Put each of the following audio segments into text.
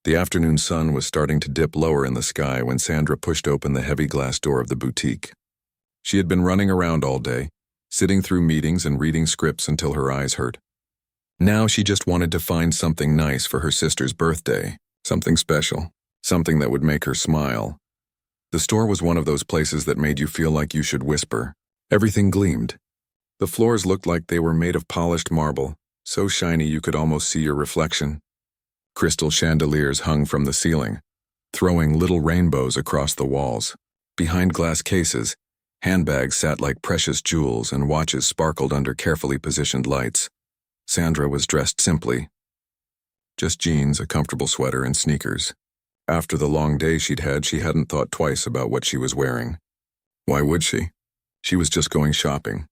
The afternoon sun was starting to dip lower in the sky when Sandra pushed open the heavy glass door of the boutique. She had been running around all day, sitting through meetings and reading scripts until her eyes hurt. Now she just wanted to find something nice for her sister's birthday, something special, something that would make her smile. The store was one of those places that made you feel like you should whisper. Everything gleamed. The floors looked like they were made of polished marble, so shiny you could almost see your reflection. Crystal chandeliers hung from the ceiling, throwing little rainbows across the walls. Behind glass cases, handbags sat like precious jewels and watches sparkled under carefully positioned lights. Sandra was dressed simply. Just jeans, a comfortable sweater, and sneakers. After the long day she'd had, she hadn't thought twice about what she was wearing. Why would she? She was just going shopping.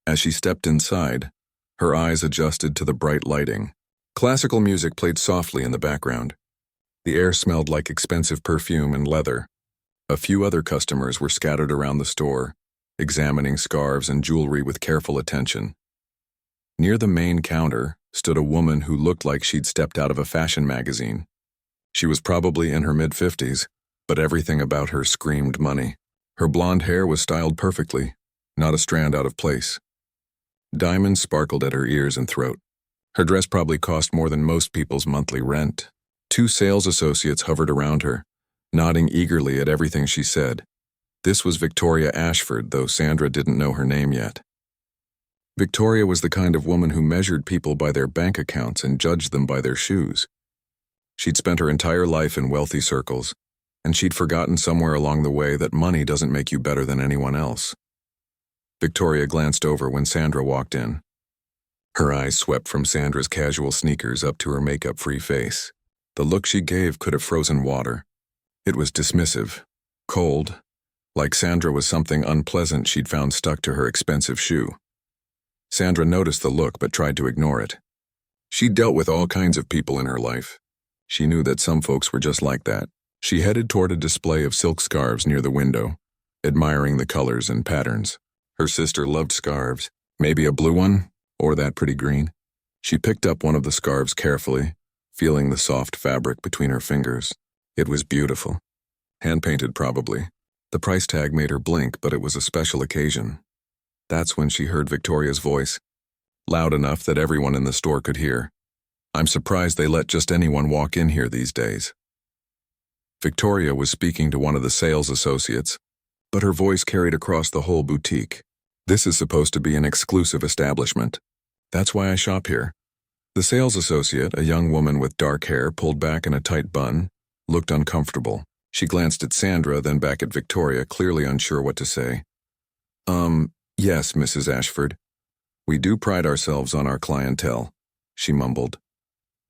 As she stepped inside, her eyes adjusted to the bright lighting. Classical music played softly in the background. The air smelled like expensive perfume and leather. A few other customers were scattered around the store, examining scarves and jewelry with careful attention. Near the main counter stood a woman who looked like she'd stepped out of a fashion magazine. She was probably in her mid-50s, but everything about her screamed money. Her blonde hair was styled perfectly, not a strand out of place. Diamonds sparkled at her ears and throat. Her dress probably cost more than most people's monthly rent. Two sales associates hovered around her, nodding eagerly at everything she said. This was Victoria Ashford, though Sandra didn't know her name yet. Victoria was the kind of woman who measured people by their bank accounts and judged them by their shoes. She'd spent her entire life in wealthy circles, and she'd forgotten somewhere along the way that money doesn't make you better than anyone else. Victoria glanced over when Sandra walked in. Her eyes swept from Sandra's casual sneakers up to her makeup-free face. The look she gave could have frozen water. It was dismissive, cold, like Sandra was something unpleasant she'd found stuck to her expensive shoe. Sandra noticed the look but tried to ignore it. She'd dealt with all kinds of people in her life. She knew that some folks were just like that. She headed toward a display of silk scarves near the window, admiring the colors and patterns. Her sister loved scarves. Maybe a blue one, or that pretty green. She picked up one of the scarves carefully, feeling the soft fabric between her fingers. It was beautiful. Hand-painted, probably. The price tag made her blink, but it was a special occasion. That's when she heard Victoria's voice, loud enough that everyone in the store could hear. "I'm surprised they let just anyone walk in here these days." Victoria was speaking to one of the sales associates, but her voice carried across the whole boutique. "This is supposed to be an exclusive establishment. That's why I shop here." The sales associate, a young woman with dark hair pulled back in a tight bun, looked uncomfortable. She glanced at Sandra, then back at Victoria, clearly unsure what to say. Yes, Mrs. Ashford. We do pride ourselves on our clientele," she mumbled.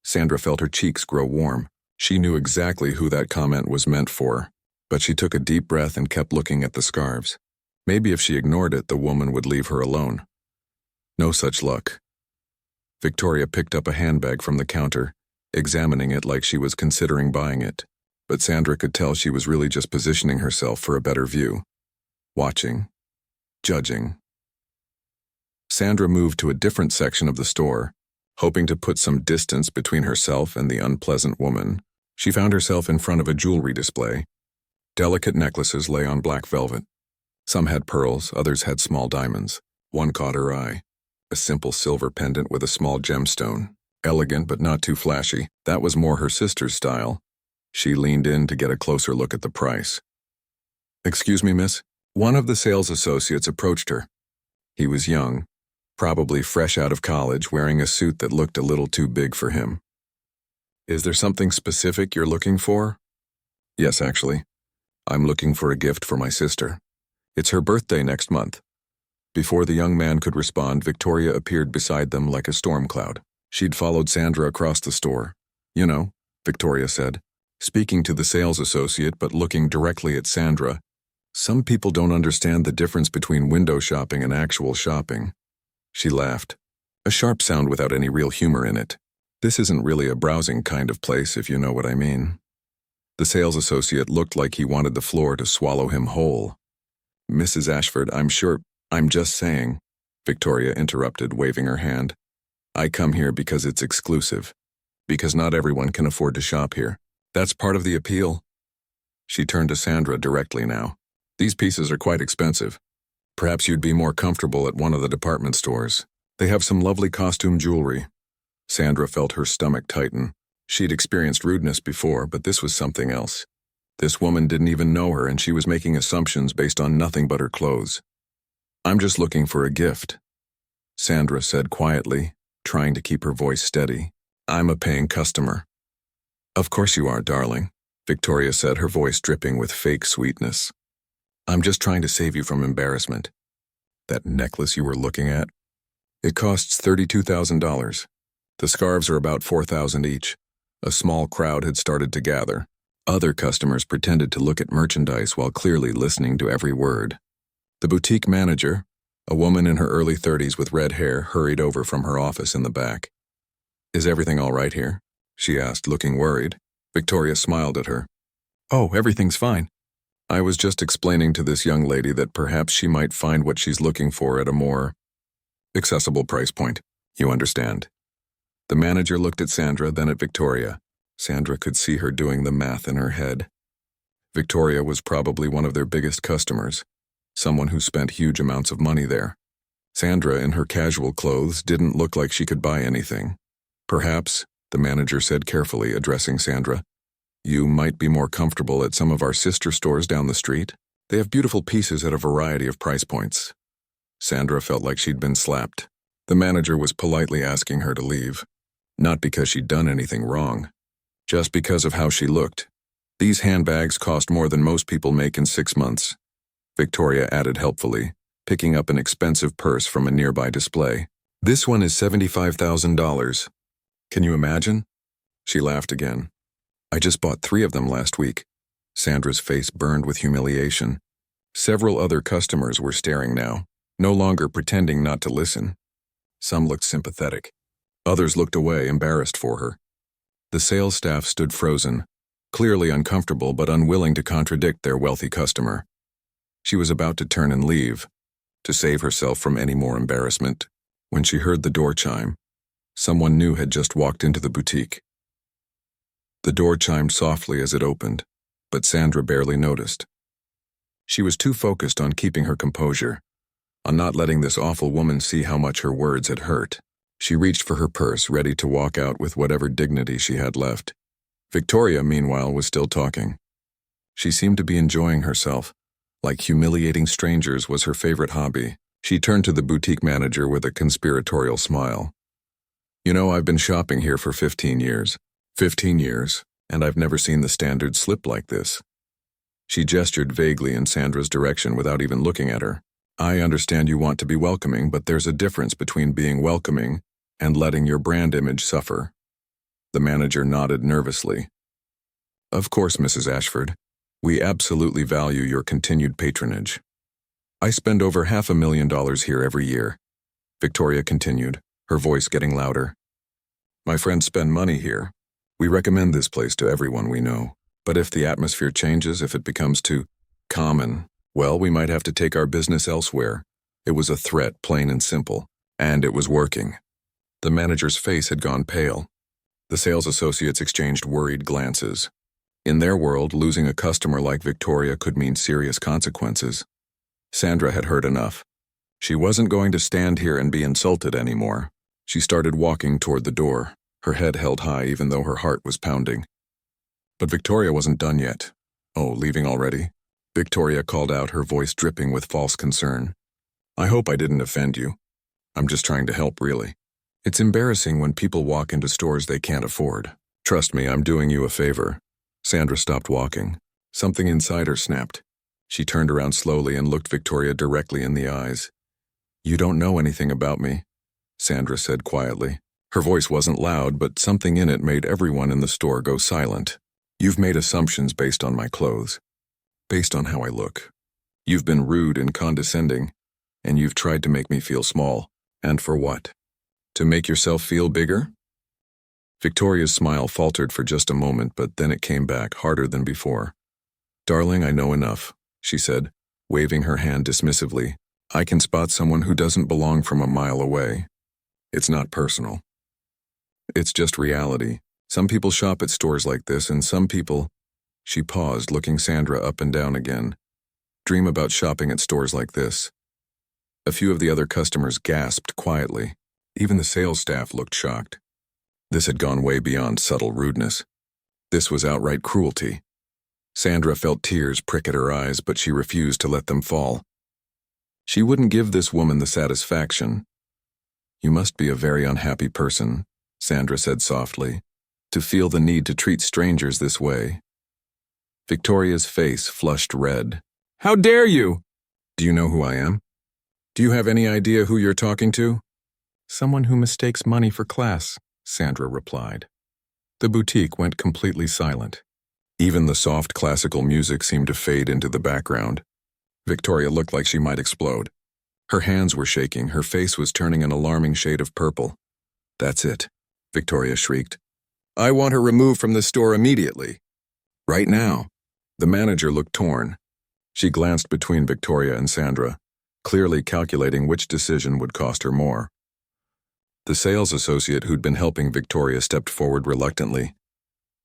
Sandra felt her cheeks grow warm. She knew exactly who that comment was meant for, but she took a deep breath and kept looking at the scarves. Maybe if she ignored it, the woman would leave her alone. No such luck. Victoria picked up a handbag from the counter, examining it like she was considering buying it, but Sandra could tell she was really just positioning herself for a better view. Watching. Judging. Sandra moved to a different section of the store, hoping to put some distance between herself and the unpleasant woman. She found herself in front of a jewelry display. Delicate necklaces lay on black velvet. Some had pearls, others had small diamonds. One caught her eye. A simple silver pendant with a small gemstone. Elegant but not too flashy. That was more her sister's style. She leaned in to get a closer look at the price. "Excuse me, miss?" One of the sales associates approached her. He was young, probably fresh out of college, wearing a suit that looked a little too big for him. "Is there something specific you're looking for?" "Yes, actually. I'm looking for a gift for my sister. It's her birthday next month." Before the young man could respond, Victoria appeared beside them like a storm cloud. She'd followed Sandra across the store. "You know," Victoria said, speaking to the sales associate but looking directly at Sandra, "some people don't understand the difference between window shopping and actual shopping." She laughed, a sharp sound without any real humor in it. "This isn't really a browsing kind of place, if you know what I mean." The sales associate looked like he wanted the floor to swallow him whole. "Mrs. Ashford, I'm just saying," Victoria interrupted, waving her hand. "I come here because it's exclusive. Because not everyone can afford to shop here. That's part of the appeal. She turned to Sandra directly now. These pieces are quite expensive. Perhaps you'd be more comfortable at one of the department stores. They have some lovely costume jewelry. Sandra felt her stomach tighten. She'd experienced rudeness before, but this was something else. This woman didn't even know her, and she was making assumptions based on nothing but her clothes. I'm just looking for a gift, Sandra said quietly, trying to keep her voice steady. I'm a paying customer. Of course you are, darling, Victoria said, her voice dripping with fake sweetness. I'm just trying to save you from embarrassment. That necklace you were looking at? It costs $32,000. The scarves are about $4,000 each. A small crowd had started to gather. Other customers pretended to look at merchandise while clearly listening to every word. The boutique manager, a woman in her early 30s with red hair, hurried over from her office in the back. Is everything all right here? She asked, looking worried. Victoria smiled at her. Oh, everything's fine. I was just explaining to this young lady that perhaps she might find what she's looking for at a more accessible price point. You understand. The manager looked at Sandra, then at Victoria. Sandra could see her doing the math in her head. Victoria was probably one of their biggest customers, someone who spent huge amounts of money there. Sandra, in her casual clothes, didn't look like she could buy anything. Perhaps, the manager said carefully, addressing Sandra, you might be more comfortable at some of our sister stores down the street. They have beautiful pieces at a variety of price points. Sandra felt like she'd been slapped. The manager was politely asking her to leave, not because she'd done anything wrong, just because of how she looked. These handbags cost more than most people make in 6 months, Victoria added helpfully, picking up an expensive purse from a nearby display. This one is $75,000. Can you imagine? She laughed again. I just bought 3 of them last week. Sandra's face burned with humiliation. Several other customers were staring now, no longer pretending not to listen. Some looked sympathetic. Others looked away, embarrassed for her. The sales staff stood frozen, clearly uncomfortable but unwilling to contradict their wealthy customer. She was about to turn and leave, to save herself from any more embarrassment, when she heard the door chime. Someone new had just walked into the boutique. The door chimed softly as it opened, but Sandra barely noticed. She was too focused on keeping her composure, on not letting this awful woman see how much her words had hurt. She reached for her purse, ready to walk out with whatever dignity she had left. Victoria, meanwhile, was still talking. She seemed to be enjoying herself, like humiliating strangers was her favorite hobby. She turned to the boutique manager with a conspiratorial smile. You know, I've been shopping here for 15 years. 15 years, and I've never seen the standards slip like this. She gestured vaguely in Sandra's direction without even looking at her. I understand you want to be welcoming, but there's a difference between being welcoming and letting your brand image suffer. The manager nodded nervously. Of course, Mrs. Ashford. We absolutely value your continued patronage. I spend over $500,000 here every year, Victoria continued, her voice getting louder. My friends spend money here. We recommend this place to everyone we know. But if the atmosphere changes, if it becomes too common, well, we might have to take our business elsewhere. It was a threat, plain and simple, and it was working. The manager's face had gone pale. The sales associates exchanged worried glances. In their world, losing a customer like Victoria could mean serious consequences. Sandra had heard enough. She wasn't going to stand here and be insulted anymore. She started walking toward the door, her head held high even though her heart was pounding. But Victoria wasn't done yet. Oh, leaving already? Victoria called out, her voice dripping with false concern. I hope I didn't offend you. I'm just trying to help, really. It's embarrassing when people walk into stores they can't afford. Trust me, I'm doing you a favor. Sandra stopped walking. Something inside her snapped. She turned around slowly and looked Victoria directly in the eyes. You don't know anything about me, Sandra said quietly. Her voice wasn't loud, but something in it made everyone in the store go silent. You've made assumptions based on my clothes, based on how I look. You've been rude and condescending, and you've tried to make me feel small. And for what? To make yourself feel bigger? Victoria's smile faltered for just a moment, but then it came back harder than before. Darling, I know enough, she said, waving her hand dismissively. I can spot someone who doesn't belong from a mile away. It's not personal. It's just reality. Some people shop at stores like this, and some people—" She paused, looking Sandra up and down again. "Dream about shopping at stores like this." A few of the other customers gasped quietly. Even the sales staff looked shocked. This had gone way beyond subtle rudeness. This was outright cruelty. Sandra felt tears prick at her eyes, but she refused to let them fall. She wouldn't give this woman the satisfaction. "You must be a very unhappy person," Sandra said softly, "to feel the need to treat strangers this way." Victoria's face flushed red. "How dare you?" "Do you know who I am? Do you have any idea who you're talking to?" "Someone who mistakes money for class," Sandra replied. The boutique went completely silent. Even the soft classical music seemed to fade into the background. Victoria looked like she might explode. Her hands were shaking, her face was turning an alarming shade of purple. "That's it," Victoria shrieked. "I want her removed from the store immediately. Right now." The manager looked torn. She glanced between Victoria and Sandra, clearly calculating which decision would cost her more. The sales associate who'd been helping Victoria stepped forward reluctantly.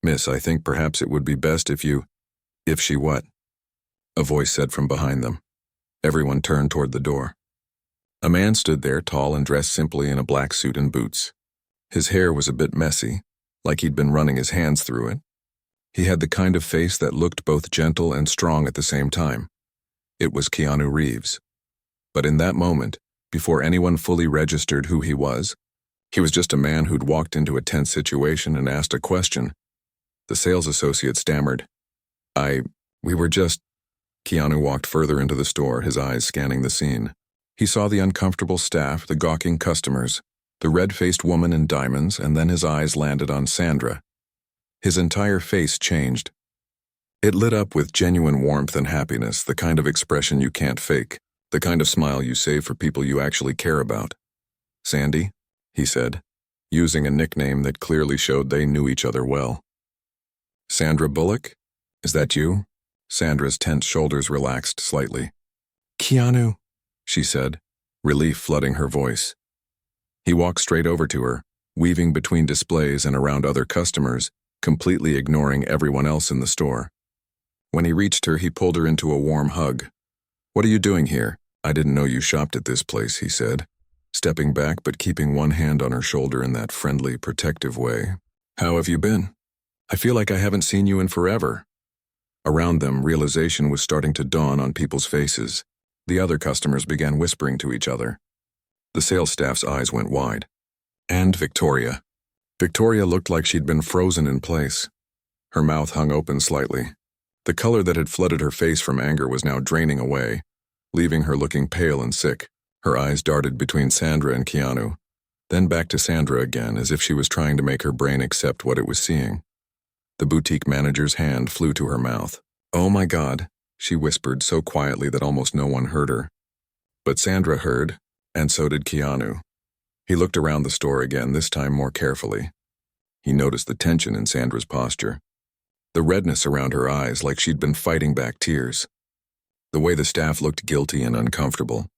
"Miss, I think perhaps it would be best if you—" "If she what?" a voice said from behind them. Everyone turned toward the door. A man stood there, tall and dressed simply in a black suit and boots. His hair was a bit messy, like he'd been running his hands through it. He had the kind of face that looked both gentle and strong at the same time. It was Keanu Reeves. But in that moment, before anyone fully registered who he was just a man who'd walked into a tense situation and asked a question. The sales associate stammered. We were just—" Keanu walked further into the store, his eyes scanning the scene. He saw the uncomfortable staff, the gawking customers, the red-faced woman in diamonds, and then his eyes landed on Sandra. His entire face changed. It lit up with genuine warmth and happiness, the kind of expression you can't fake, the kind of smile you save for people you actually care about. "Sandy," he said, using a nickname that clearly showed they knew each other well. "Sandra Bullock? Is that you?" Sandra's tense shoulders relaxed slightly. "Keanu," she said, relief flooding her voice. He walked straight over to her, weaving between displays and around other customers, completely ignoring everyone else in the store. When he reached her, he pulled her into a warm hug. "What are you doing here? I didn't know you shopped at this place," he said, stepping back but keeping one hand on her shoulder in that friendly, protective way. "How have you been? I feel like I haven't seen you in forever." Around them, realization was starting to dawn on people's faces. The other customers began whispering to each other. The sales staff's eyes went wide. And Victoria. Victoria looked like she'd been frozen in place. Her mouth hung open slightly. The color that had flooded her face from anger was now draining away, leaving her looking pale and sick. Her eyes darted between Sandra and Keanu, then back to Sandra again, as if she was trying to make her brain accept what it was seeing. The boutique manager's hand flew to her mouth. "Oh my God," she whispered so quietly that almost no one heard her. But Sandra heard, and so did Keanu. He looked around the store again, this time more carefully. He noticed the tension in Sandra's posture, the redness around her eyes like she'd been fighting back tears, the way the staff looked guilty and uncomfortable,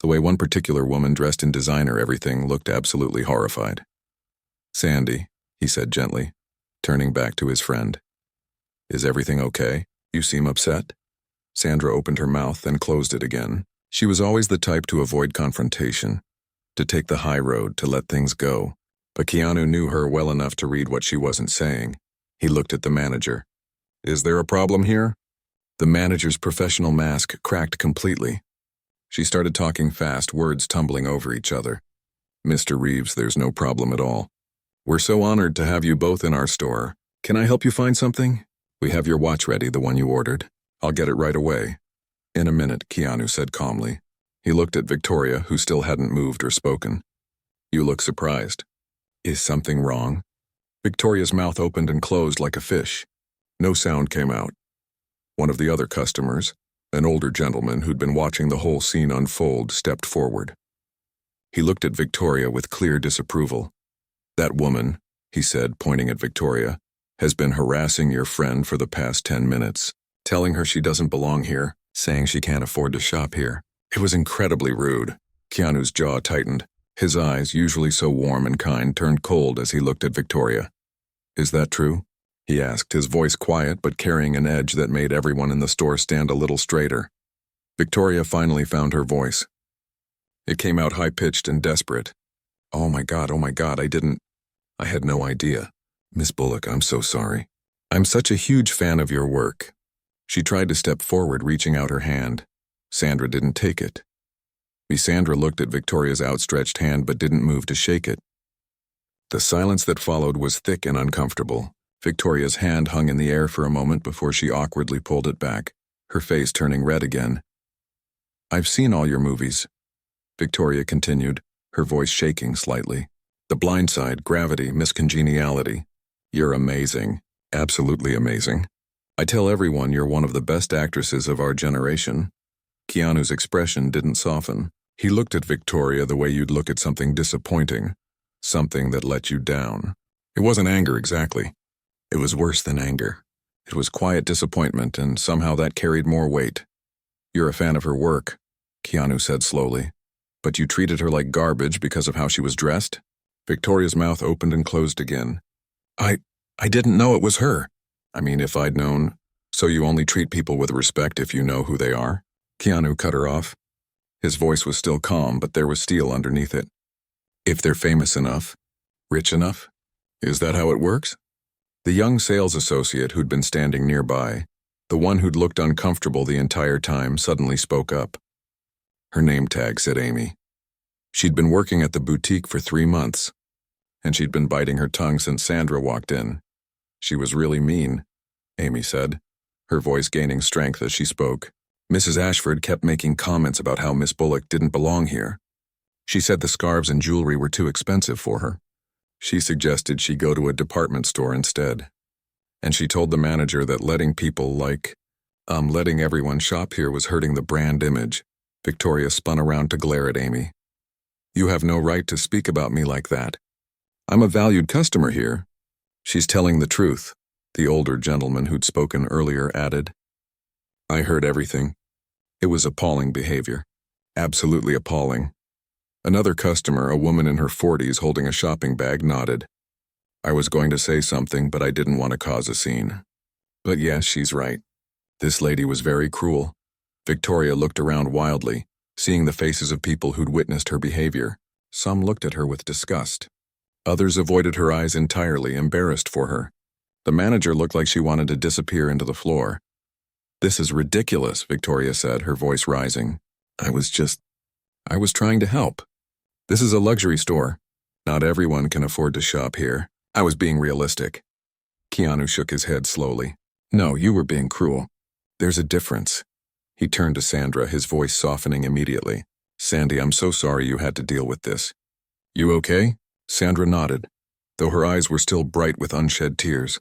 the way one particular woman dressed in designer everything looked absolutely horrified. "Sandy," he said gently, turning back to his friend. "Is everything okay? You seem upset." Sandra opened her mouth, then closed it again. She was always the type to avoid confrontation, to take the high road, to let things go. But Keanu knew her well enough to read what she wasn't saying. He looked at the manager. "Is there a problem here?" The manager's professional mask cracked completely. She started talking fast, words tumbling over each other. "Mr. Reeves, there's no problem at all. We're so honored to have you both in our store. Can I help you find something? We have your watch ready, the one you ordered. I'll get it right away." "In a minute," Keanu said calmly. He looked at Victoria, who still hadn't moved or spoken. "You look surprised. Is something wrong?" Victoria's mouth opened and closed like a fish. No sound came out. One of the other customers, an older gentleman who'd been watching the whole scene unfold, stepped forward. He looked at Victoria with clear disapproval. "That woman," he said, pointing at Victoria, "has been harassing your friend for the past 10 minutes, telling her she doesn't belong here, saying she can't afford to shop here. It was incredibly rude." Keanu's jaw tightened. His eyes, usually so warm and kind, turned cold as he looked at Victoria. Is that true? He asked, his voice quiet but carrying an edge that made everyone in the store stand a little straighter. Victoria finally found her voice. It came out high-pitched and desperate. Oh my God, I had no idea. Miss Bullock, I'm so sorry. I'm such a huge fan of your work. She tried to step forward, reaching out her hand. Sandra didn't take it. Sandra looked at Victoria's outstretched hand but didn't move to shake it. The silence that followed was thick and uncomfortable. Victoria's hand hung in the air for a moment before she awkwardly pulled it back, her face turning red again. I've seen all your movies, Victoria continued, her voice shaking slightly. The Blind Side, Gravity, Miss Congeniality. You're amazing. Absolutely amazing. I tell everyone you're one of the best actresses of our generation. Keanu's expression didn't soften. He looked at Victoria the way you'd look at something disappointing, something that let you down. It wasn't anger exactly. It was worse than anger. It was quiet disappointment, and somehow that carried more weight. You're a fan of her work, Keanu said slowly. But you treated her like garbage because of how she was dressed? Victoria's mouth opened and closed again. I didn't know it was her. I mean, if I'd known. So you only treat people with respect if you know who they are? Keanu cut her off. His voice was still calm, but there was steel underneath it. If they're famous enough? Rich enough? Is that how it works? The young sales associate who'd been standing nearby, the one who'd looked uncomfortable the entire time, suddenly spoke up. Her name tag said Amy. She'd been working at the boutique for 3 months, and she'd been biting her tongue since Sandra walked in. She was really mean, Amy said, her voice gaining strength as she spoke. Mrs. Ashford kept making comments about how Miss Bullock didn't belong here. She said the scarves and jewelry were too expensive for her. She suggested she go to a department store instead. And she told the manager that letting everyone shop here was hurting the brand image. Victoria spun around to glare at Amy. You have no right to speak about me like that. I'm a valued customer here. She's telling the truth, the older gentleman who'd spoken earlier added. I heard everything. It was appalling behavior. Absolutely appalling. Another customer, a woman in her 40s holding a shopping bag, nodded. I was going to say something, but I didn't want to cause a scene. But yes, she's right. This lady was very cruel. Victoria looked around wildly, seeing the faces of people who'd witnessed her behavior. Some looked at her with disgust. Others avoided her eyes entirely, embarrassed for her. The manager looked like she wanted to disappear into the floor. This is ridiculous, Victoria said, her voice rising. I was trying to help. This is a luxury store. Not everyone can afford to shop here. I was being realistic. Keanu shook his head slowly. No, you were being cruel. There's a difference. He turned to Sandra, his voice softening immediately. Sandy, I'm so sorry you had to deal with this. You okay? Sandra nodded, though her eyes were still bright with unshed tears.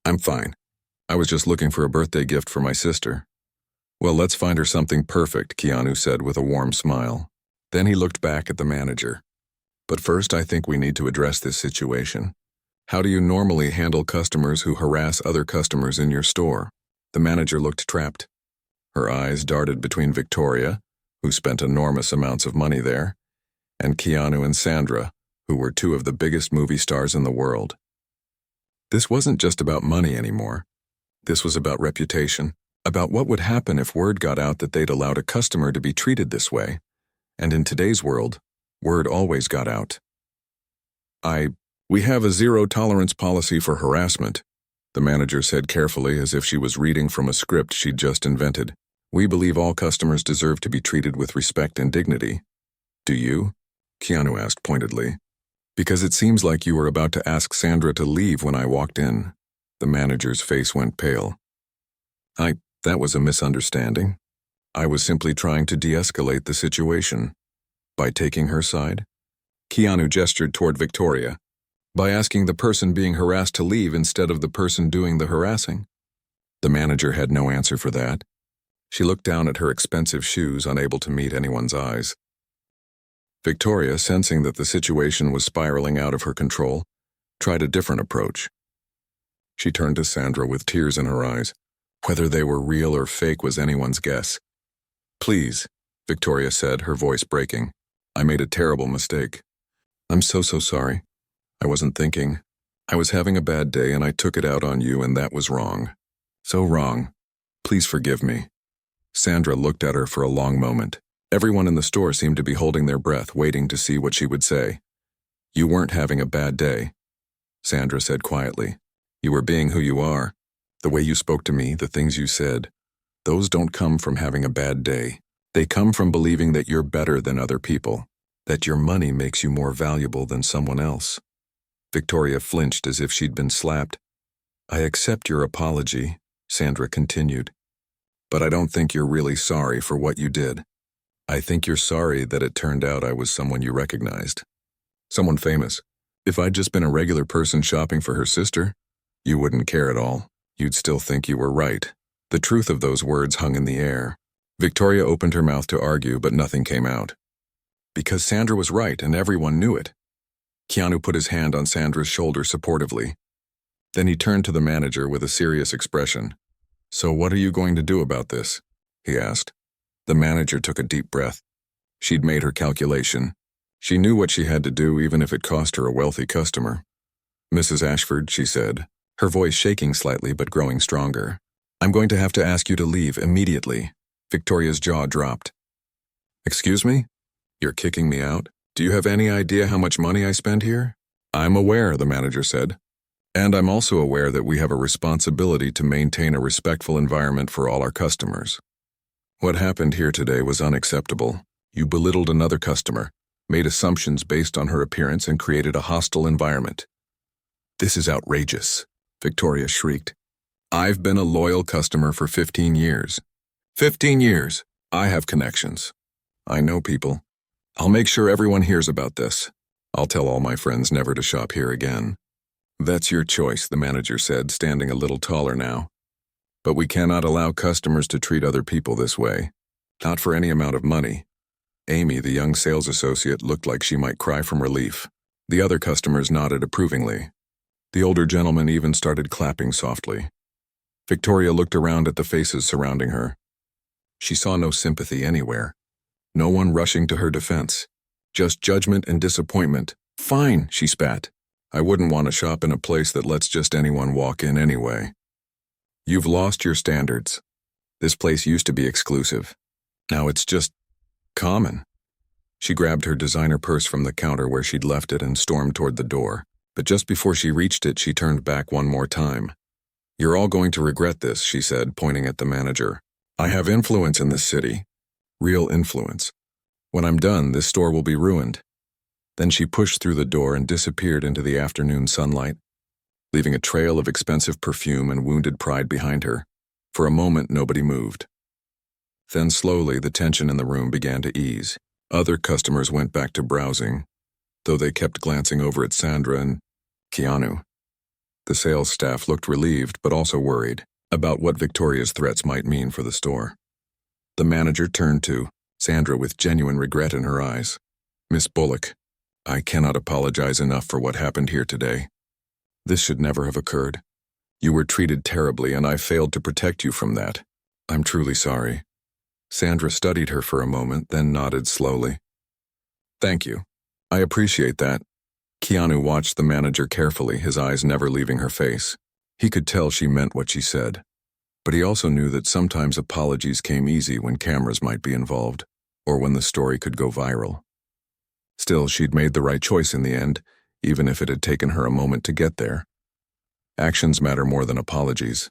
I'm fine. I was just looking for a birthday gift for my sister. Well, let's find her something perfect, Keanu said with a warm smile. Then he looked back at the manager. But first, I think we need to address this situation. How do you normally handle customers who harass other customers in your store? The manager looked trapped. Her eyes darted between Victoria, who spent enormous amounts of money there, and Keanu and Sandra, who were 2 of the biggest movie stars in the world. This wasn't just about money anymore. This was about reputation, about what would happen if word got out that they'd allowed a customer to be treated this way. And in today's world, word always got out. We have a zero-tolerance policy for harassment, the manager said carefully as if she was reading from a script she'd just invented. We believe all customers deserve to be treated with respect and dignity. Do you? Keanu asked pointedly. Because it seems like you were about to ask Sandra to leave when I walked in. The manager's face went pale. That was a misunderstanding. I was simply trying to de-escalate the situation. By taking her side? Keanu gestured toward Victoria. By asking the person being harassed to leave instead of the person doing the harassing. The manager had no answer for that. She looked down at her expensive shoes, unable to meet anyone's eyes. Victoria, sensing that the situation was spiraling out of her control, tried a different approach. She turned to Sandra with tears in her eyes. Whether they were real or fake was anyone's guess. Please, Victoria said, her voice breaking. I made a terrible mistake. I'm so sorry. I wasn't thinking. I was having a bad day and I took it out on you and that was wrong. So wrong. Please forgive me. Sandra looked at her for a long moment. Everyone in the store seemed to be holding their breath, waiting to see what she would say. You weren't having a bad day, Sandra said quietly. You were being who you are. The way you spoke to me, the things you said, those don't come from having a bad day. They come from believing that you're better than other people, that your money makes you more valuable than someone else. Victoria flinched as if she'd been slapped. I accept your apology, Sandra continued. But I don't think you're really sorry for what you did. I think you're sorry that it turned out I was someone you recognized. Someone famous. If I'd just been a regular person shopping for her sister, you wouldn't care at all. You'd still think you were right. The truth of those words hung in the air. Victoria opened her mouth to argue, but nothing came out. Because Sandra was right and everyone knew it. Keanu put his hand on Sandra's shoulder supportively. Then he turned to the manager with a serious expression. So what are you going to do about this? He asked. The manager took a deep breath. She'd made her calculation. She knew what she had to do even if it cost her a wealthy customer. Mrs. Ashford, she said, her voice shaking slightly but growing stronger. I'm going to have to ask you to leave immediately. Victoria's jaw dropped. Excuse me? You're kicking me out? Do you have any idea how much money I spend here? I'm aware, the manager said. And I'm also aware that we have a responsibility to maintain a respectful environment for all our customers. What happened here today was unacceptable. You belittled another customer, made assumptions based on her appearance, and created a hostile environment. This is outrageous, Victoria shrieked. I've been a loyal customer for 15 years. 15 years. I have connections. I know people. I'll make sure everyone hears about this. I'll tell all my friends never to shop here again. That's your choice, the manager said, standing a little taller now. But we cannot allow customers to treat other people this way. Not for any amount of money. Amy, the young sales associate, looked like she might cry from relief. The other customers nodded approvingly. The older gentleman even started clapping softly. Victoria looked around at the faces surrounding her. She saw no sympathy anywhere. No one rushing to her defense. Just judgment and disappointment. Fine, she spat. I wouldn't want to shop in a place that lets just anyone walk in anyway. You've lost your standards. This place used to be exclusive. Now it's just common. She grabbed her designer purse from the counter where she'd left it and stormed toward the door. But just before she reached it, she turned back one more time. You're all going to regret this, she said, pointing at the manager. I have influence in this city. Real influence. When I'm done, this store will be ruined. Then she pushed through the door and disappeared into the afternoon sunlight, leaving a trail of expensive perfume and wounded pride behind her. For a moment, nobody moved. Then slowly, the tension in the room began to ease. Other customers went back to browsing, though they kept glancing over at Sandra and Keanu. The sales staff looked relieved but also worried about what Victoria's threats might mean for the store. The manager turned to Sandra with genuine regret in her eyes. Miss Bullock, I cannot apologize enough for what happened here today. This should never have occurred. You were treated terribly and I failed to protect you from that. I'm truly sorry. Sandra studied her for a moment, then nodded slowly. Thank you. I appreciate that. Keanu watched the manager carefully, his eyes never leaving her face. He could tell she meant what she said. But he also knew that sometimes apologies came easy when cameras might be involved, or when the story could go viral. Still, she'd made the right choice in the end, even if it had taken her a moment to get there. Actions matter more than apologies,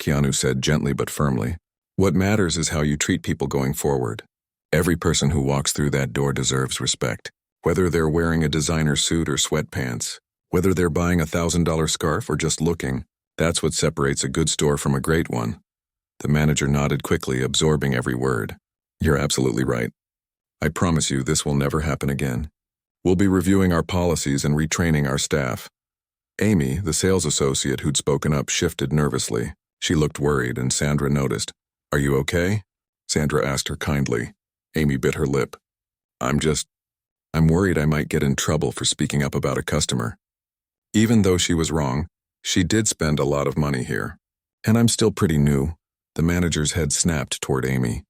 Keanu said gently but firmly. What matters is how you treat people going forward. Every person who walks through that door deserves respect, whether they're wearing a designer suit or sweatpants, whether they're buying a $1,000 scarf or just looking. That's what separates a good store from a great one. The manager nodded quickly, absorbing every word. You're absolutely right. I promise you this will never happen again. We'll be reviewing our policies and retraining our staff. Amy, the sales associate who'd spoken up, shifted nervously. She looked worried, and Sandra noticed. Are you okay? Sandra asked her kindly. Amy bit her lip. I'm worried I might get in trouble for speaking up about a customer. Even though she was wrong, she did spend a lot of money here. And I'm still pretty new. The manager's head snapped toward Amy.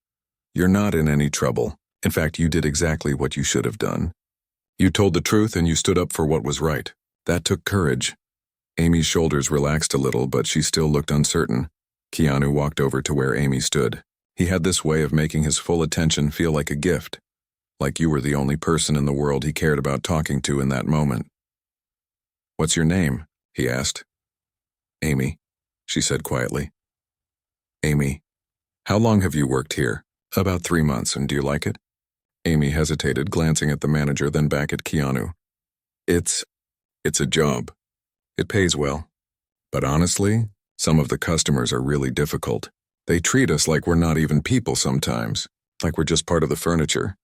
You're not in any trouble. In fact, you did exactly what you should have done. You told the truth and you stood up for what was right. That took courage. Amy's shoulders relaxed a little, but she still looked uncertain. Keanu walked over to where Amy stood. He had this way of making his full attention feel like a gift, like you were the only person in the world he cared about talking to in that moment. "What's your name?" he asked. "Amy," she said quietly. "Amy, how long have you worked here?" "About 3 months, and do you like it?" Amy hesitated, glancing at the manager, then back at Keanu. It's a job. It pays well. But honestly, some of the customers are really difficult. They treat us like we're not even people sometimes, like we're just part of the furniture."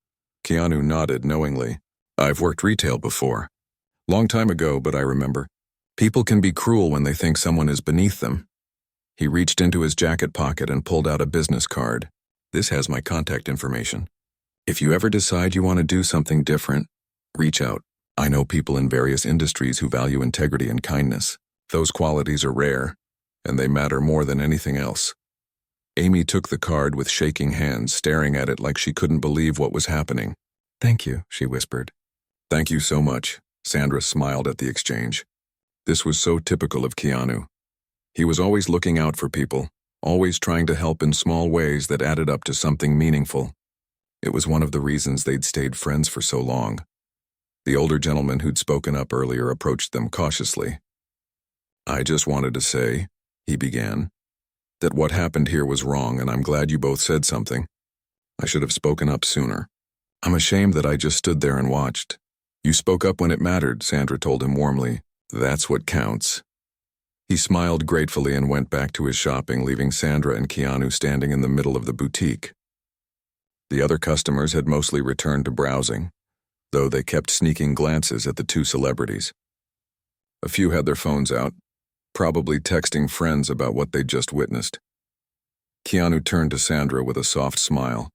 Keanu nodded knowingly. "I've worked retail before. Long time ago, but I remember. People can be cruel when they think someone is beneath them." He reached into his jacket pocket and pulled out a business card. "This has my contact information. If you ever decide you want to do something different, reach out. I know people in various industries who value integrity and kindness. Those qualities are rare, and they matter more than anything else." Amy took the card with shaking hands, staring at it like she couldn't believe what was happening. "Thank you," she whispered. "Thank you so much." Sandra smiled at the exchange. This was so typical of Keanu. He was always looking out for people, always trying to help in small ways that added up to something meaningful. It was one of the reasons they'd stayed friends for so long. The older gentleman who'd spoken up earlier approached them cautiously. "I just wanted to say," he began, "that what happened here was wrong, and I'm glad you both said something. I should have spoken up sooner. I'm ashamed that I just stood there and watched." "You spoke up when it mattered," Sandra told him warmly. "That's what counts." He smiled gratefully and went back to his shopping, leaving Sandra and Keanu standing in the middle of the boutique. The other customers had mostly returned to browsing, though they kept sneaking glances at the two celebrities. A few had their phones out, probably texting friends about what they'd just witnessed. Keanu turned to Sandra with a soft smile.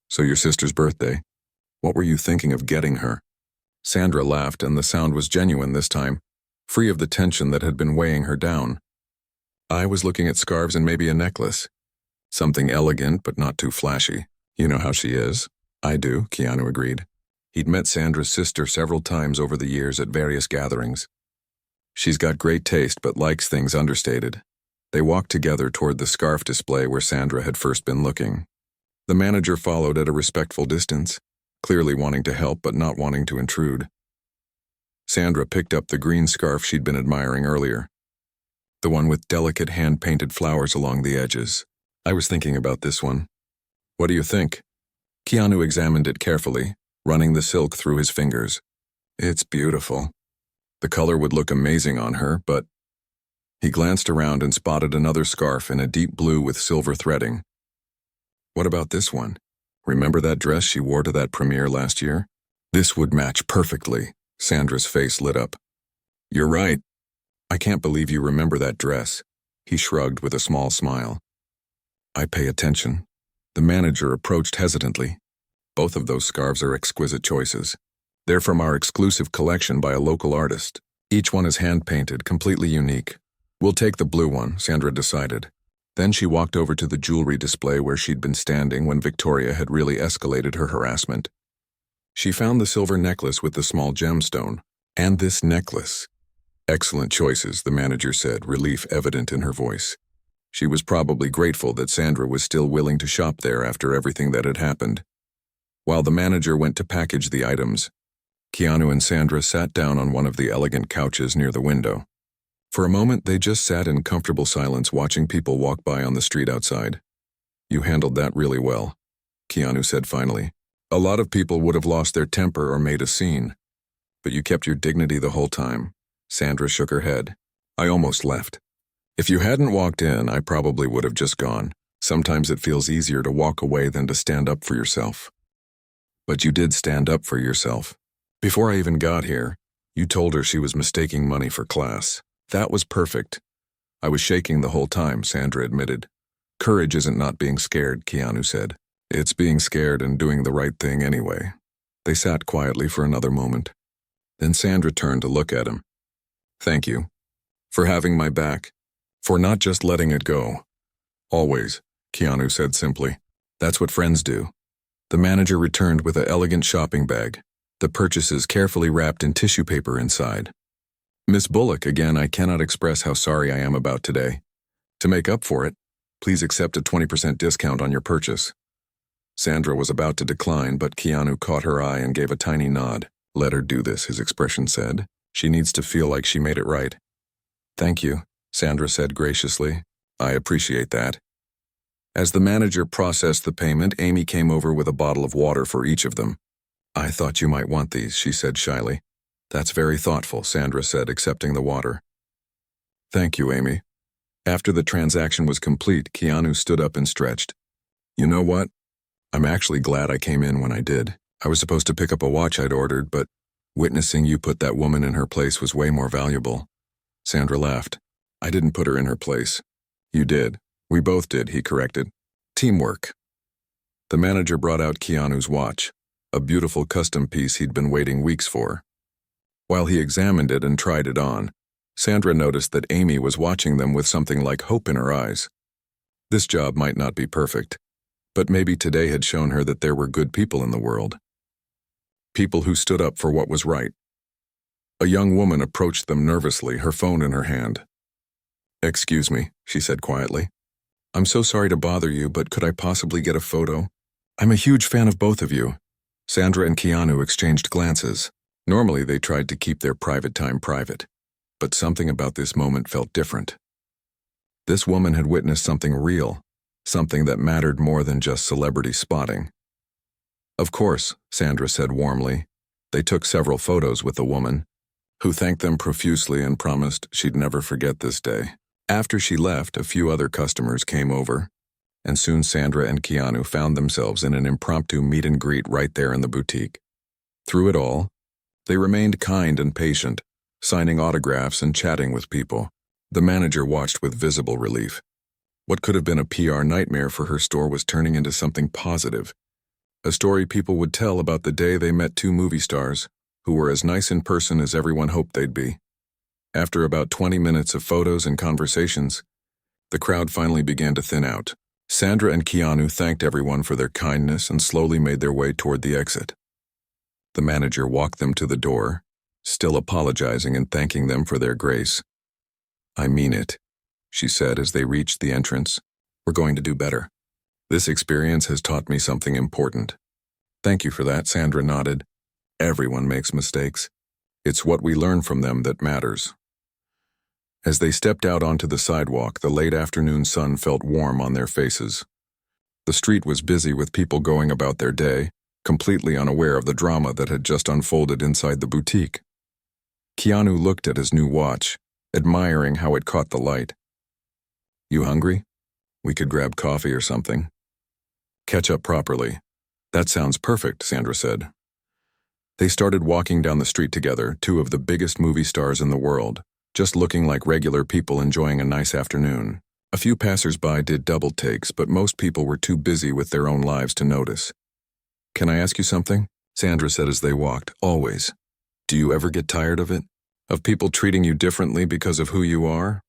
"So your sister's birthday. What were you thinking of getting her?" Sandra laughed, and the sound was genuine this time, free of the tension that had been weighing her down. "I was looking at scarves and maybe a necklace. Something elegant but not too flashy. You know how she is." "I do," Keanu agreed. He'd met Sandra's sister several times over the years at various gatherings. "She's got great taste but likes things understated." They walked together toward the scarf display where Sandra had first been looking. The manager followed at a respectful distance, clearly wanting to help but not wanting to intrude. Sandra picked up the green scarf she'd been admiring earlier, the one with delicate hand-painted flowers along the edges. "I was thinking about this one. What do you think?" Keanu examined it carefully, running the silk through his fingers. "It's beautiful. The color would look amazing on her, but..." He glanced around and spotted another scarf in a deep blue with silver threading. "What about this one? Remember that dress she wore to that premiere last year? This would match perfectly." Sandra's face lit up. "You're right. I can't believe you remember that dress." He shrugged with a small smile. "I pay attention." The manager approached hesitantly. "Both of those scarves are exquisite choices. They're from our exclusive collection by a local artist. Each one is hand-painted, completely unique." "We'll take the blue one," Sandra decided. Then she walked over to the jewelry display where she'd been standing when Victoria had really escalated her harassment. She found the silver necklace with the small gemstone. "And this necklace." "Excellent choices," the manager said, relief evident in her voice. She was probably grateful that Sandra was still willing to shop there after everything that had happened. While the manager went to package the items, Keanu and Sandra sat down on one of the elegant couches near the window. For a moment, they just sat in comfortable silence watching people walk by on the street outside. "You handled that really well," Keanu said finally. "A lot of people would have lost their temper or made a scene. But you kept your dignity the whole time." Sandra shook her head. "I almost left. If you hadn't walked in, I probably would have just gone. Sometimes it feels easier to walk away than to stand up for yourself." "But you did stand up for yourself. Before I even got here, you told her she was mistaking money for class. That was perfect." "I was shaking the whole time," Sandra admitted. "Courage isn't not being scared," Keanu said. "It's being scared and doing the right thing anyway." They sat quietly for another moment. Then Sandra turned to look at him. "Thank you. For having my back. For not just letting it go." "Always," Keanu said simply. "That's what friends do." The manager returned with an elegant shopping bag, the purchases carefully wrapped in tissue paper inside. Miss Bullock, again, I cannot express how sorry I am about today. To make up for it, please accept a 20% discount on your purchase. Sandra was about to decline, but Keanu caught her eye and gave a tiny nod. Let her do this, his expression said. She needs to feel like she made it right. Thank you, Sandra said graciously. I appreciate that. As the manager processed the payment, Amy came over with a bottle of water for each of them. I thought you might want these, she said shyly. That's very thoughtful, Sandra said, accepting the water. Thank you, Amy. After the transaction was complete, Keanu stood up and stretched. You know what? I'm actually glad I came in when I did. I was supposed to pick up a watch I'd ordered, but witnessing you put that woman in her place was way more valuable. Sandra laughed. I didn't put her in her place. You did. We both did, he corrected. Teamwork. The manager brought out Keanu's watch, a beautiful custom piece he'd been waiting weeks for. While he examined it and tried it on, Sandra noticed that Amy was watching them with something like hope in her eyes. This job might not be perfect, but maybe today had shown her that there were good people in the world. People who stood up for what was right. A young woman approached them nervously, her phone in her hand. Excuse me, she said quietly. I'm so sorry to bother you, but could I possibly get a photo? I'm a huge fan of both of you. Sandra and Keanu exchanged glances. Normally they tried to keep their private time private, but something about this moment felt different. This woman had witnessed something real, something that mattered more than just celebrity spotting. Of course, Sandra said warmly. They took several photos with the woman, who thanked them profusely and promised she'd never forget this day. After she left, a few other customers came over, and soon Sandra and Keanu found themselves in an impromptu meet and greet right there in the boutique. Through it all, they remained kind and patient, signing autographs and chatting with people. The manager watched with visible relief. What could have been a PR nightmare for her store was turning into something positive. A story people would tell about the day they met two movie stars, who were as nice in person as everyone hoped they'd be. After about 20 minutes of photos and conversations, the crowd finally began to thin out. Sandra and Keanu thanked everyone for their kindness and slowly made their way toward the exit. The manager walked them to the door, still apologizing and thanking them for their grace. I mean it, she said as they reached the entrance. We're going to do better. This experience has taught me something important. Thank you for that, Sandra nodded. Everyone makes mistakes. It's what we learn from them that matters. As they stepped out onto the sidewalk, the late afternoon sun felt warm on their faces. The street was busy with people going about their day, completely unaware of the drama that had just unfolded inside the boutique. Keanu looked at his new watch, admiring how it caught the light. You hungry? We could grab coffee or something. Catch up properly. That sounds perfect, Sandra said. They started walking down the street together, two of the biggest movie stars in the world, just looking like regular people enjoying a nice afternoon. A few passers-by did double takes, but most people were too busy with their own lives to notice. Can I ask you something? Sandra said as they walked. Always. Do you ever get tired of it? Of people treating you differently because of who you are?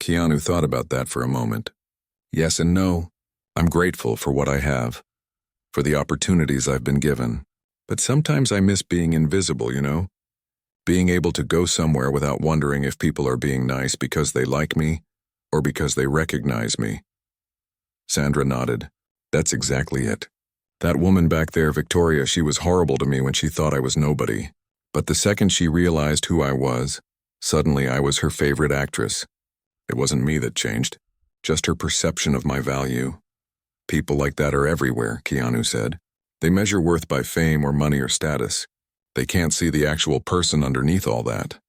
Keanu thought about that for a moment. Yes and no. I'm grateful for what I have, for the opportunities I've been given. But sometimes I miss being invisible, you know? Being able to go somewhere without wondering if people are being nice because they like me or because they recognize me. Sandra nodded. That's exactly it. That woman back there, Victoria, she was horrible to me when she thought I was nobody. But the second she realized who I was, suddenly I was her favorite actress. It wasn't me that changed, just her perception of my value. People like that are everywhere, Keanu said. They measure worth by fame or money or status. They can't see the actual person underneath all that.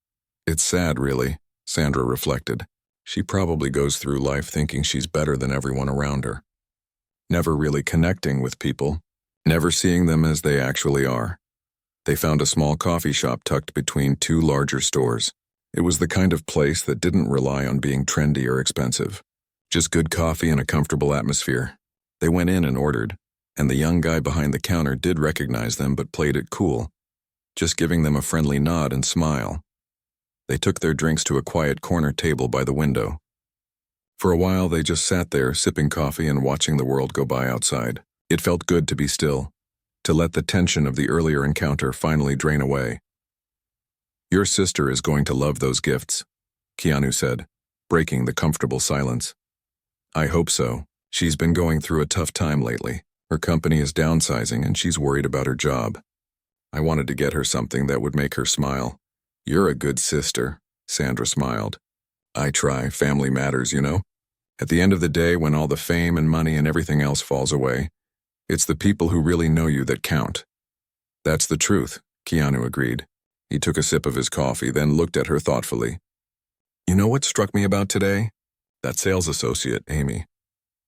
It's sad, really, Sandra reflected. She probably goes through life thinking she's better than everyone around her. Never really connecting with people, never seeing them as they actually are. They found a small coffee shop tucked between two larger stores. It was the kind of place that didn't rely on being trendy or expensive. Just good coffee and a comfortable atmosphere. They went in and ordered, and the young guy behind the counter did recognize them but played it cool, just giving them a friendly nod and smile. They took their drinks to a quiet corner table by the window. For a while they just sat there sipping coffee and watching the world go by outside. It felt good to be still, to let the tension of the earlier encounter finally drain away. Your sister is going to love those gifts, Keanu said, breaking the comfortable silence. I hope so. She's been going through a tough time lately. Her company is downsizing and she's worried about her job. I wanted to get her something that would make her smile. You're a good sister, Sandra smiled. I try, family matters, you know? At the end of the day, when all the fame and money and everything else falls away, it's the people who really know you that count. That's the truth, Keanu agreed. He took a sip of his coffee, then looked at her thoughtfully. You know what struck me about today? That sales associate, Amy.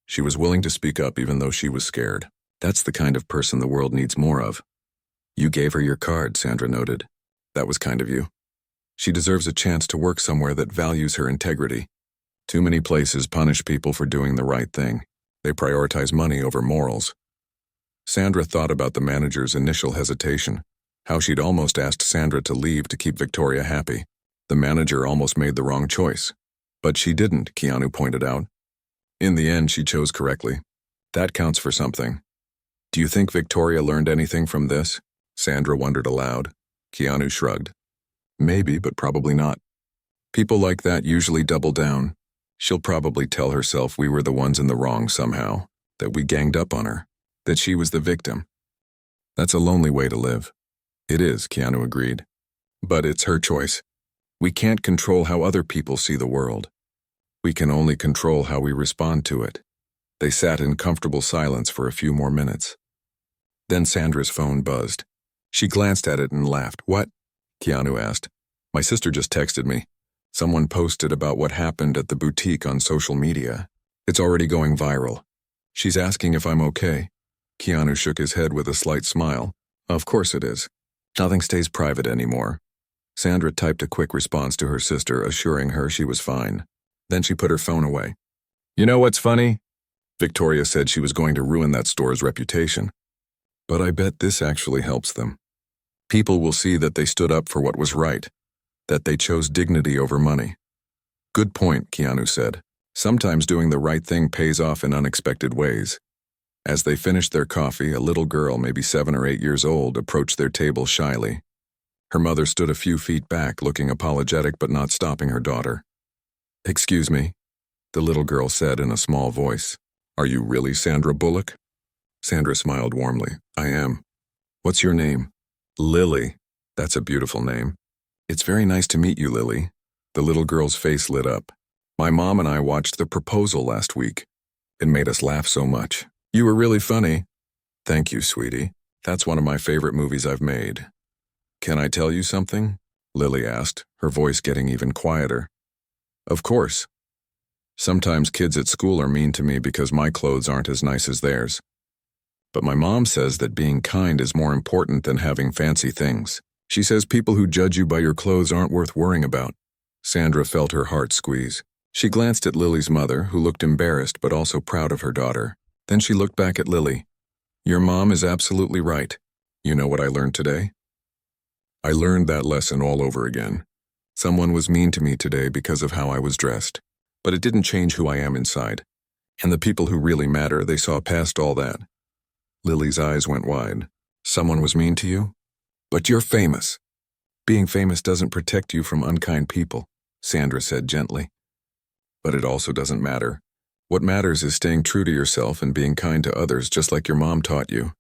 She was willing to speak up even though she was scared. That's the kind of person the world needs more of. You gave her your card, Sandra noted. That was kind of you. She deserves a chance to work somewhere that values her integrity. Too many places punish people for doing the right thing. They prioritize money over morals. Sandra thought about the manager's initial hesitation, how she'd almost asked Sandra to leave to keep Victoria happy. The manager almost made the wrong choice. But she didn't, Keanu pointed out. In the end, she chose correctly. That counts for something. Do you think Victoria learned anything from this? Sandra wondered aloud. Keanu shrugged. Maybe, but probably not. People like that usually double down. She'll probably tell herself we were the ones in the wrong somehow, that we ganged up on her, that she was the victim. That's a lonely way to live. It is, Keanu agreed. But it's her choice. We can't control how other people see the world. We can only control how we respond to it. They sat in comfortable silence for a few more minutes. Then Sandra's phone buzzed. She glanced at it and laughed. What? Keanu asked. My sister just texted me. Someone posted about what happened at the boutique on social media. It's already going viral. She's asking if I'm okay. Keanu shook his head with a slight smile. Of course it is. Nothing stays private anymore. Sandra typed a quick response to her sister, assuring her she was fine. Then she put her phone away. You know what's funny? Victoria said she was going to ruin that store's reputation. But I bet this actually helps them. People will see that they stood up for what was right, that they chose dignity over money. Good point, Keanu said. Sometimes doing the right thing pays off in unexpected ways. As they finished their coffee, a little girl, maybe 7 or 8 years old, approached their table shyly. Her mother stood a few feet back, looking apologetic but not stopping her daughter. Excuse me, the little girl said in a small voice. Are you really Sandra Bullock? Sandra smiled warmly. I am. What's your name? Lily. That's a beautiful name. It's very nice to meet you, Lily. The little girl's face lit up. My mom and I watched The Proposal last week. It made us laugh so much. You were really funny. Thank you, sweetie. That's one of my favorite movies I've made. Can I tell you something? Lily asked, her voice getting even quieter. Of course. Sometimes kids at school are mean to me because my clothes aren't as nice as theirs. But my mom says that being kind is more important than having fancy things. She says people who judge you by your clothes aren't worth worrying about. Sandra felt her heart squeeze. She glanced at Lily's mother, who looked embarrassed but also proud of her daughter. Then she looked back at Lily. Your mom is absolutely right. You know what I learned today? I learned that lesson all over again. Someone was mean to me today because of how I was dressed. But it didn't change who I am inside. And the people who really matter, they saw past all that. Lily's eyes went wide. Someone was mean to you? But you're famous. Being famous doesn't protect you from unkind people, Sandra said gently. But it also doesn't matter. What matters is staying true to yourself and being kind to others just like your mom taught you.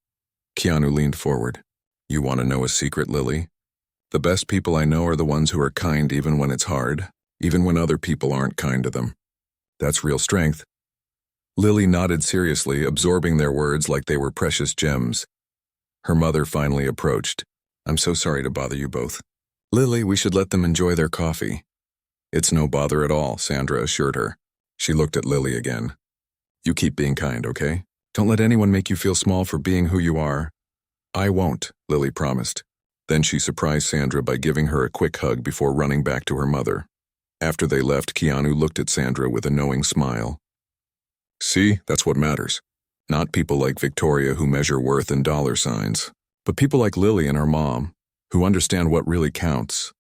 Keanu leaned forward. You want to know a secret, Lily? The best people I know are the ones who are kind even when it's hard, even when other people aren't kind to them. That's real strength. Lily nodded seriously, absorbing their words like they were precious gems. Her mother finally approached. I'm so sorry to bother you both. Lily, we should let them enjoy their coffee. It's no bother at all, Sandra assured her. She looked at Lily again. You keep being kind, okay? Don't let anyone make you feel small for being who you are. I won't, Lily promised. Then she surprised Sandra by giving her a quick hug before running back to her mother. After they left, Keanu looked at Sandra with a knowing smile. See, that's what matters. Not people like Victoria who measure worth in dollar signs, but people like Lily and her mom, who understand what really counts.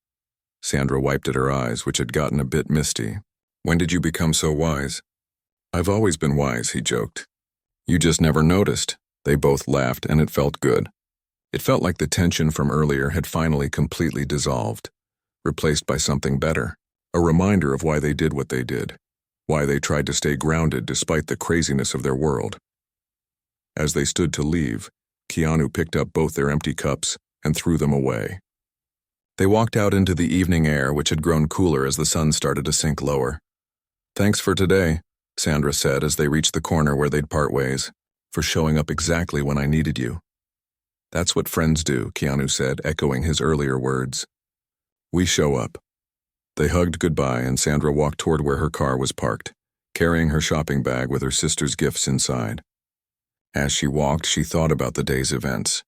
Sandra wiped at her eyes, which had gotten a bit misty. When did you become so wise? I've always been wise, he joked. You just never noticed. They both laughed, and it felt good. It felt like the tension from earlier had finally completely dissolved. replaced by something better. A reminder of why they did what they did, why they tried to stay grounded despite the craziness of their world. As they stood to leave, Keanu picked up both their empty cups and threw them away. They walked out into the evening air, which had grown cooler as the sun started to sink lower. "Thanks for today," Sandra said as they reached the corner where they'd part ways, "for showing up exactly when I needed you." "That's what friends do," Keanu said, echoing his earlier words. "We show up." They hugged goodbye and Sandra walked toward where her car was parked, carrying her shopping bag with her sister's gifts inside. As she walked, she thought about the day's events,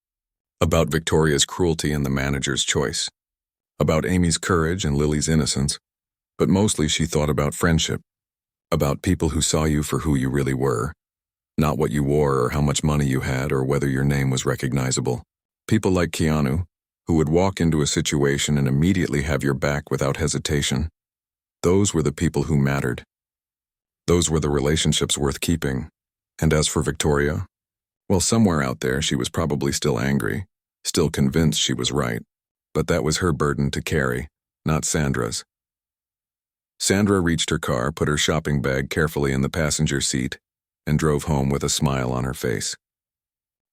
about Victoria's cruelty and the manager's choice, about Amy's courage and Lily's innocence, but mostly she thought about friendship, about people who saw you for who you really were, not what you wore or how much money you had or whether your name was recognizable. People like Keanu, who would walk into a situation and immediately have your back without hesitation. Those were the people who mattered. Those were the relationships worth keeping. And as for Victoria, well, somewhere out there she was probably still angry, still convinced she was right. But that was her burden to carry, not Sandra's. Sandra reached her car, put her shopping bag carefully in the passenger seat, and drove home with a smile on her face.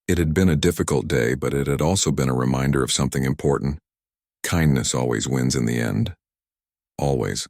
It had been a difficult day, but it had also been a reminder of something important. Kindness always wins in the end. Always.